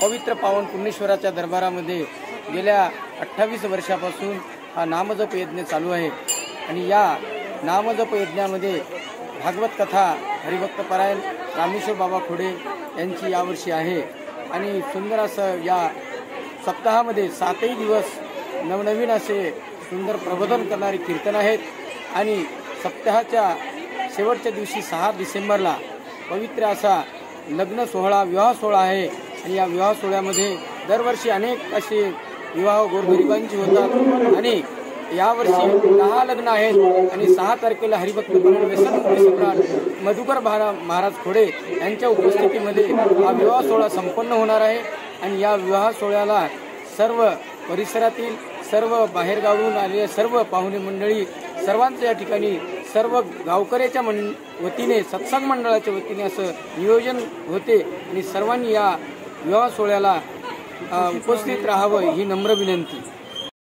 पवित्र पावन पुण्येश्वराच्या दरबारामध्ये गेल्या 28 वर्षापासून हा नामजप यज्ञ चालू आहे आणि या नामजप यज्ञामध्ये भागवत कथा हरिभक्त परायण रामेश्वर बाबा खोडे यांची यावर्षी आहे आणि सुंदर असं या सप्ताहामध्ये 7ही दिवस नवनवीन असे सुंदर प्रबोधन करणारी कीर्तन आहेत आणि सप्ताहाच्या शेवटच्या दिवशी 6 डिसेंबरला पवित्र असा लग्न सोहळा विवाह सोहळा आहे आणि या विवाह सोहळ्यामध्ये दरवर्षी अनेक असे विवाह गोरगरिबांची होतात आणि यावर्षी 10 लग्न आहेत आणि 6 तारखेला हरिभक्त परायण व्यसनमुक्ती सम्राट मधुकर महाराज खोडे यांच्या उपस्थितीमध्ये हा विवाह सोहळा संपन्न होणार आहे आणि या विवाह सोहळ्याला सर्व परिसरातील सर्व बाहेरगावून आलेले सर्व पाहुणे मंडळी सर्वांच्या या ठिकाणी सर्व गावकऱ्याच्या वतीने सत्संग मंडळाच्या वतीने असं नियोजन होते आणि सर्वांनी या विवाह सोहळ्याला उपस्थित राहावं ही नम्र विनंती।